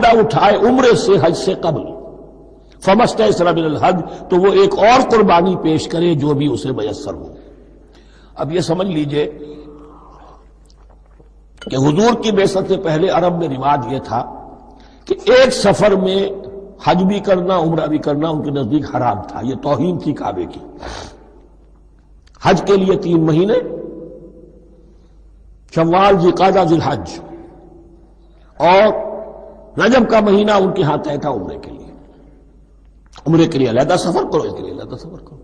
فائدہ اٹھائے عمرے سے حج سے قبل، فمستیسر من الحج، تو وہ ایک اور قربانی پیش کرے جو بھی اسے میسر ہو۔ اب یہ سمجھ لیجئے کہ حضور کی بعثت سے پہلے عرب میں رواج یہ تھا کہ ایک سفر میں حج بھی کرنا عمرہ بھی کرنا ان کے نزدیک حرام تھا، یہ توہین تھی کعبے کی۔ حج کے لیے 3 مہینے، شوال، ذوالقعدہ، ذوالحج، اور رجب کا مہینہ ان کے ہاں طے تھا عمرے کے لیے۔ عمرے کے لیے علیحدہ سفر کرو، اس کے لیے علیحدہ سفر کرو۔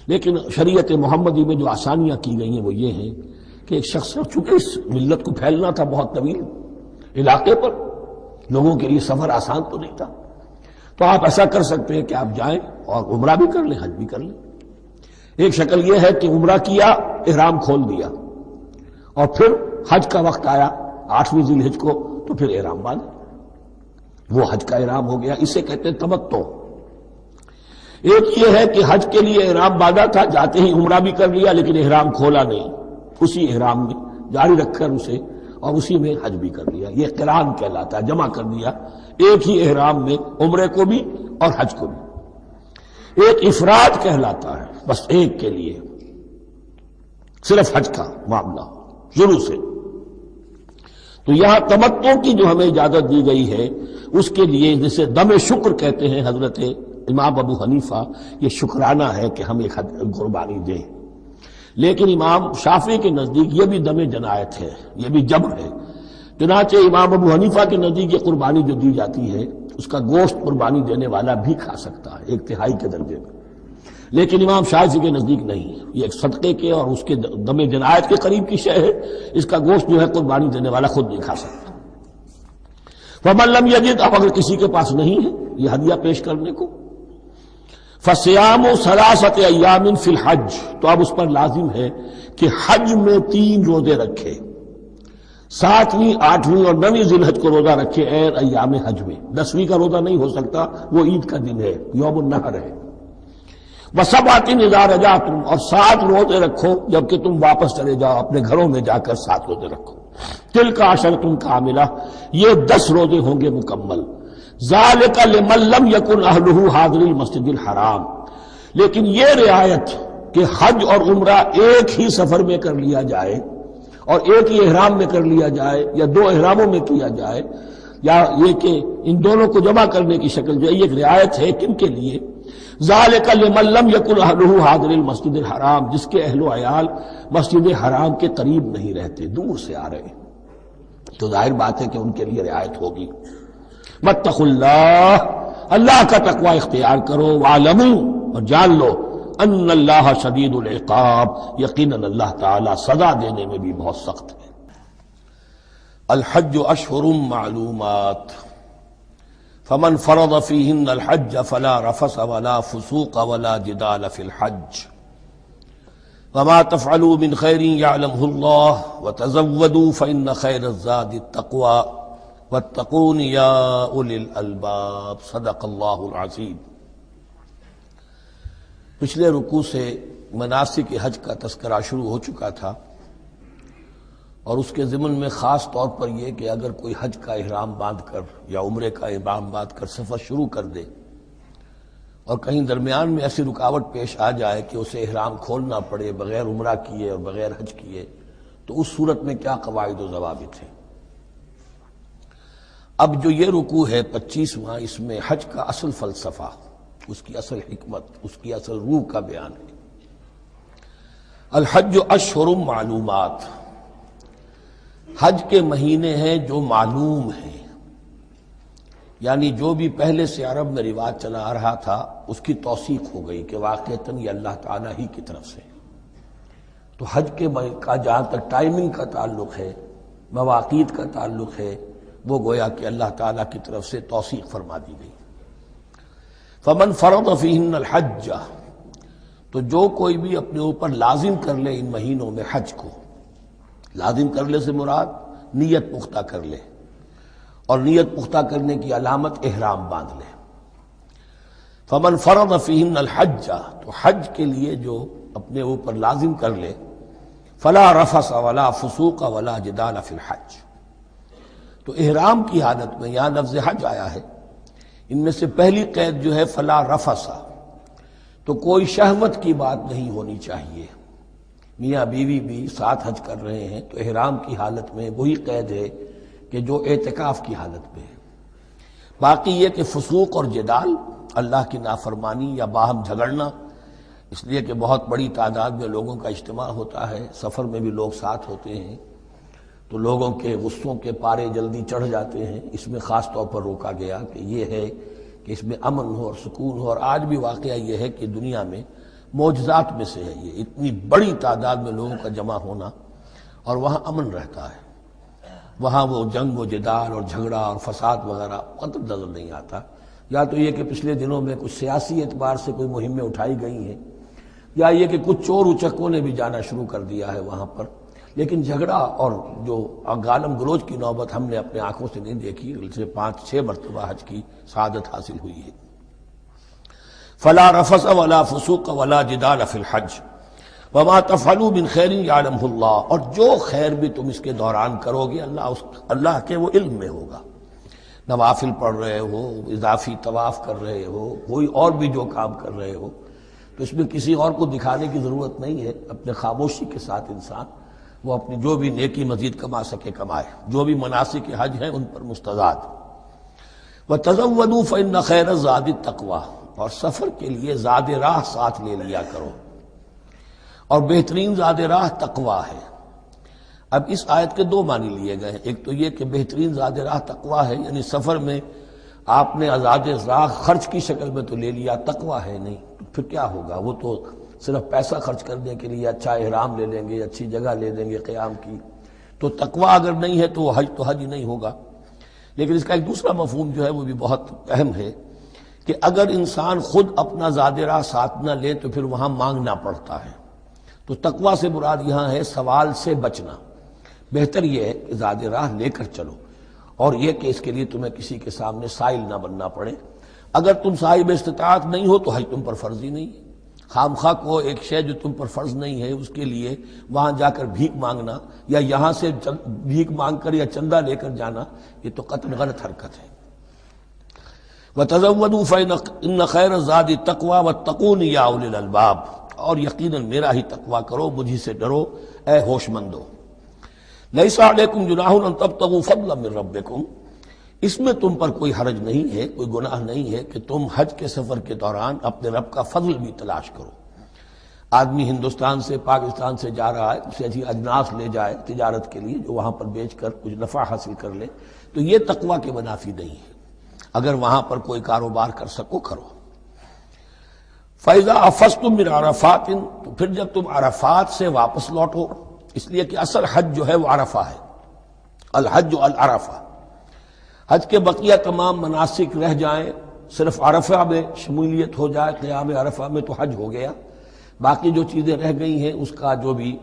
لیکن شریعت محمدی میں جو آسانیاں کی گئی ہیں وہ یہ ہیں کہ ایک شخص، چونکہ اس ملت کو پھیلنا تھا بہت طویل علاقے پر، لوگوں کے لیے سفر آسان تو نہیں تھا، تو آپ ایسا کر سکتے ہیں کہ آپ جائیں اور عمرہ بھی کر لیں، حج بھی کر لیں۔ ایک شکل یہ ہے کہ عمرہ کیا، احرام کھول دیا، اور پھر حج کا وقت آیا 8ویں ذی الحج کو تو پھر احرام باندھے، وہ حج کا احرام ہو گیا، اسے کہتے ہیں تمتع۔ ایک یہ ہے کہ حج کے لیے احرام باندھا تھا، جاتے ہی عمرہ بھی کر لیا لیکن احرام کھولا نہیں، اسی احرام میں جاری رکھ کر اسے، اور اسی میں حج بھی کر لیا، یہ قران کہلاتا ہے، جمع کر دیا ایک ہی احرام میں عمرے کو بھی اور حج کو بھی۔ ایک افراد کہلاتا ہے، بس ایک کے لیے صرف حج کا معاملہ شروع سے۔ تو یہاں تمتع کی جو ہمیں اجازت دی گئی ہے اس کے لیے جسے دم شکر کہتے ہیں حضرت امام ابو حنیفہ، یہ شکرانہ ہے کہ ہم ایک قربانی دیں۔ لیکن امام شافعی کے نزدیک یہ بھی دم جنایت ہے، یہ بھی جبر ہے، چنانچہ امام ابو حنیفہ کے نزدیک یہ قربانی جو دی جاتی ہے اس کا گوشت قربانی دینے والا بھی کھا سکتا ہے 1/3 کے درجے میں، لیکن امام شافعی کے نزدیک نہیں، یہ ایک صدقے کے اور اس کے دم جنایت کے قریب کی شے ہے، اس کا گوشت جو ہے قربانی دینے والا خود نہیں کھا سکتا۔ فمن لم یجد، اب اگر کسی کے پاس نہیں ہے یہ ہدیہ پیش کرنے کو، فصیام 3 ایام فی الحج، تو اب اس پر لازم ہے کہ حج میں 3 روزے رکھے، 7ویں، 8ویں اور 9ویں ذی الحج کو روزہ رکھے غیر ایام حج میں۔ 10ویں کا روزہ نہیں ہو سکتا، وہ عید کا دن ہے، یوم النحر ہے۔ وسبعۃ اذا رجعتم، اور 7 روزے رکھو جبکہ تم واپس چلے جاؤ اپنے گھروں میں جا کر 7 روزے رکھو۔ تلک عشرۃ کاملہ، یہ 10 روزے ہوں گے مکمل۔ ذالک لمن لم یکن اہلہ حاضر المسجد الحرام، لیکن یہ رعایت کہ حج اور عمرہ ایک ہی سفر میں کر لیا جائے اور ایک ہی احرام میں کر لیا جائے یا 2 احراموں میں کیا جائے، یا یہ کہ ان دونوں کو جمع کرنے کی شکل جو ہے، یہ ایک رعایت ہے کن کے لیے؟ ذالک لمن لم یکن اہلہ حاضر المسجد الحرام، جس کے اہل و عیال مسجد حرام کے قریب نہیں رہتے، دور سے آ رہے ہیں، تو ظاہر بات ہے کہ ان کے لیے رعایت ہوگی۔ واتقوا اللہ، اللہ کا تقوی اختیار کرو، وعلموا، اور جان لو، ان اللہ شدید العقاب، یقیناً اللہ تعالی سزا دینے میں بھی بہت سخت ہے۔ الحج اشہر معلومات، فمن فرض فیہن الحج فلا رفث ولا فسوق ولا جدال فی الحج، وما تفعلوا من خیر یعلمہ اللہ، وتزودوا فإن خیر الزاد التقوی، واتقون یا اولی الالباب۔ صدق اللہ العظیم۔ پچھلے رکوع سے مناسک حج کا تذکرہ شروع ہو چکا تھا، اور اس کے ضمن میں خاص طور پر یہ کہ اگر کوئی حج کا احرام باندھ کر یا عمرے کا احرام باندھ کر سفر شروع کر دے اور کہیں درمیان میں ایسی رکاوٹ پیش آ جائے کہ اسے احرام کھولنا پڑے بغیر عمرہ کیے اور بغیر حج کیے، تو اس صورت میں کیا قواعد و ضوابط ہیں۔ اب جو یہ رکوع ہے 25واں، اس میں حج کا اصل فلسفہ، اس کی اصل حکمت، اس کی اصل روح کا بیان ہے۔ الحج اشہر معلومات، حج کے مہینے ہیں جو معلوم ہیں، یعنی جو بھی پہلے سے عرب میں رواج چلا آ رہا تھا اس کی توثیق ہو گئی کہ واقعتاً یہ اللہ تعالیٰ ہی کی طرف سے۔ تو حج کے کا جہاں تک ٹائمنگ کا تعلق ہے، مواقیت کا تعلق ہے، وہ گویا کہ اللہ تعالیٰ کی طرف سے توثیق فرما دی گئی۔ فمن فرض فیہن الحج، تو جو کوئی بھی اپنے اوپر لازم کر لے ان مہینوں میں حج کو، لازم کر لے سے مراد نیت پختہ کر لے، اور نیت پختہ کرنے کی علامت احرام باندھ لے۔ فمن فرض فیہن الحج، تو حج کے لیے جو اپنے اوپر لازم کر لے، فلا رفث ولا فسوق ولا جدال فی الحج، تو احرام کی حالت میں یہاں لفظ حج آیا ہے، ان میں سے پہلی قید جو ہے فلا رفثا، تو کوئی شہوت کی بات نہیں ہونی چاہیے۔ میاں بیوی بھی ساتھ حج کر رہے ہیں تو احرام کی حالت میں وہی قید ہے کہ جو اعتکاف کی حالت میں ہے۔ باقی یہ کہ فسوق اور جدال، اللہ کی نافرمانی یا باہم جھگڑنا، اس لیے کہ بہت بڑی تعداد میں لوگوں کا اجتماع ہوتا ہے، سفر میں بھی لوگ ساتھ ہوتے ہیں، تو لوگوں کے غصوں کے پارے جلدی چڑھ جاتے ہیں۔ اس میں خاص طور پر روکا گیا کہ یہ ہے کہ اس میں امن ہو اور سکون ہو۔ اور آج بھی واقعہ یہ ہے کہ دنیا میں معجزات میں سے ہے یہ، اتنی بڑی تعداد میں لوگوں کا جمع ہونا، اور وہاں امن رہتا ہے، وہاں وہ جنگ و جدال اور جھگڑا اور فساد وغیرہ قطع نظر نہیں آتا۔ یا تو یہ کہ پچھلے دنوں میں کچھ سیاسی اعتبار سے کوئی مہمیں اٹھائی گئی ہیں، یا یہ کہ کچھ چور اچکوں نے بھی جانا شروع کر دیا ہے وہاں پر، لیکن جھگڑا اور جو گالم گلوچ کی نوبت ہم نے اپنے آنکھوں سے نہیں دیکھی، اسے 5-6 مرتبہ حج کی سعادت حاصل ہوئی ہے۔ فلا رفث ولا فسوق ولا جدال فی الحج وما تفعلوا من خیر یعلمہ اللہ، اور جو خیر بھی تم اس کے دوران کرو گے اللہ کے وہ علم میں ہوگا۔ نوافل پڑھ رہے ہو، اضافی طواف کر رہے ہو، کوئی اور بھی جو کام کر رہے ہو، تو اس میں کسی اور کو دکھانے کی ضرورت نہیں ہے، اپنے خاموشی کے ساتھ انسان وہ اپنی جو بھی نیکی مزید کما سکے کمائے، جو بھی مناسک حج ہیں ان پر مستزاد۔ وَتَزَوَّدُوا فَإِنَّ خَيْرَ الزَّادِ التَّقْوَىٰ، اور سفر کے لیے زاد راہ ساتھ لے لیا کرو، اور بہترین زاد راہ تقویٰ ہے۔ اب اس آیت کے 2 معنی لیے گئے ہیں، ایک تو یہ کہ بہترین زاد راہ تقویٰ ہے، یعنی سفر میں آپ نے زاد راہ خرچ کی شکل میں تو لے لیا، تقویٰ ہے نہیں، تو پھر کیا ہوگا؟ وہ تو صرف پیسہ خرچ کرنے کے لیے اچھا احرام لے لیں گے، اچھی جگہ لے لیں گے قیام کی، تو تقویٰ اگر نہیں ہے تو حج تو حج ہی نہیں ہوگا۔ لیکن اس کا ایک دوسرا مفہوم جو ہے وہ بھی بہت اہم ہے کہ اگر انسان خود اپنا زاد راہ ساتھ نہ لے تو پھر وہاں مانگنا پڑتا ہے، تو تقویٰ سے مراد یہاں ہے سوال سے بچنا۔ بہتر یہ ہے کہ زاد راہ لے کر چلو، اور یہ کہ اس کے لیے تمہیں کسی کے سامنے سائل نہ بننا پڑے۔ اگر تم صاحب استطاعت نہیں ہو تو حج تم پر فرض ہی نہیں ہے۔ خام خواہ کو ایک شے جو تم پر فرض نہیں ہے اس کے لیے وہاں جا کر بھیک مانگنا، یا یہاں سے بھیک مانگ کر یا چندہ لے کر جانا، یہ تو قطعاً غلط حرکت ہے۔ وَتَزَوَّدُوا فَإِنَّ خَيْرَ الزَّادِ التَّقْوَىٰ وَاتَّقُونِ يَا أُولِي الْأَلْبَابِ، اور یقیناً میرا ہی تقویٰ کرو، مجھی سے ڈرو اے ہوش مندو۔ لَيْسَ عَلَيْكُمْ جُنَاحٌ أَن تَبْتَغُوا فَضْلًا مِّن رَّبِّكُمْ، اس میں تم پر کوئی حرج نہیں ہے، کوئی گناہ نہیں ہے کہ تم حج کے سفر کے دوران اپنے رب کا فضل بھی تلاش کرو۔ آدمی ہندوستان سے پاکستان سے جا رہا ہے، اسے اچھی اجناس لے جائے تجارت کے لیے، جو وہاں پر بیچ کر کچھ نفع حاصل کر لے، تو یہ تقویٰ کے منافی نہیں ہے۔ اگر وہاں پر کوئی کاروبار کر سکو کرو۔ فَإِذَا أَفَضْتُم مِّنْ عَرَفَاتٍ، تو پھر جب تم عرفات سے واپس لوٹو، اس لیے کہ اصل حج جو ہے وہ عرفہ ہے، الحج العرفہ۔ حج کے بقیہ تمام مناسک رہ جائیں، صرف عرفہ میں شمولیت ہو جائے، قیام عرفہ میں تو حج ہو گیا، باقی جو چیزیں رہ گئی ہیں اس کا جو بھی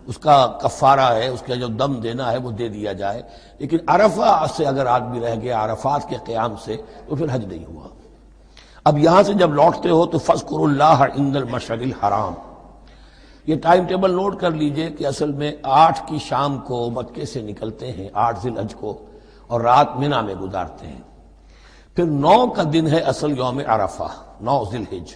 اس کا کفارہ ہے، اس کا جو دم دینا ہے وہ دے دیا جائے۔ لیکن عرفہ سے اگر آدمی رہ گیا عرفات کے قیام سے تو پھر حج نہیں ہوا۔ اب یہاں سے جب لوٹتے ہو تو فاذکروا اللہ عند المشعر الحرام، یہ ٹائم ٹیبل نوٹ کر لیجئے کہ اصل میں 8 کی شام کو مکے سے نکلتے ہیں 8 ذی الحج کو، اور رات منی میں گزارتے ہیں۔ پھر 9 کا دن ہے اصل یوم عرفہ، 9 ذی الحج،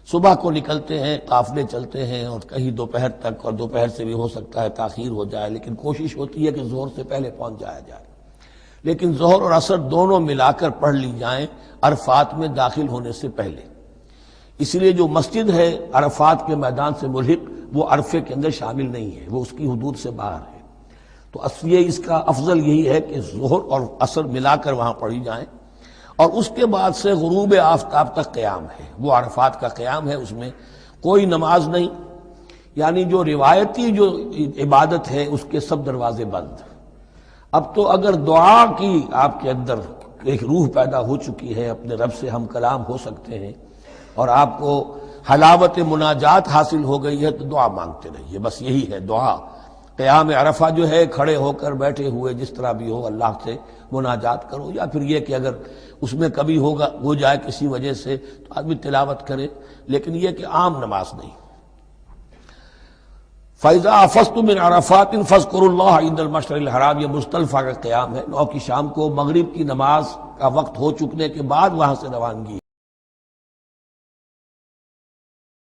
صبح کو نکلتے ہیں، قافلے چلتے ہیں، اور کہیں دوپہر تک، اور دوپہر سے بھی ہو سکتا ہے تاخیر ہو جائے، لیکن کوشش ہوتی ہے کہ ظہر سے پہلے پہنچ جایا جائے، لیکن ظہر اور عصر دونوں ملا کر پڑھ لی جائیں عرفات میں داخل ہونے سے پہلے۔ اس لیے جو مسجد ہے عرفات کے میدان سے ملحق وہ عرفے کے اندر شامل نہیں ہے، وہ اس کی حدود سے باہر ہے، تو اصلی اس کا افضل یہی ہے کہ ظہر اور عصر ملا کر وہاں پڑھی جائیں، اور اس کے بعد سے غروب آفتاب تک قیام ہے، وہ عرفات کا قیام ہے، اس میں کوئی نماز نہیں، یعنی جو روایتی جو عبادت ہے اس کے سب دروازے بند۔ اب تو اگر دعا کی آپ کے اندر ایک روح پیدا ہو چکی ہے، اپنے رب سے ہم کلام ہو سکتے ہیں، اور آپ کو حلاوت مناجات حاصل ہو گئی ہے، تو دعا مانگتے رہیے، بس یہی ہے دعا۔ قیام عرفہ جو ہے کھڑے ہو کر بیٹھے ہوئے جس طرح بھی ہو اللہ سے مناجات کرو، یا پھر یہ کہ اگر اس میں کبھی ہو جائے کسی وجہ سے تو آدمی تلاوت کرے، لیکن یہ کہ عام نماز نہیں۔ فَإِذَا أَفَضْتُم مِّنْ عَرَفَاتٍ فَاذْكُرُوا اللَّهَ عِندَ الْمَشْعَرِ الْحَرَامِ، یہ مزدلفہ کا قیام ہے، 9 کی شام کو مغرب کی نماز کا وقت ہو چکنے کے بعد وہاں سے روانگی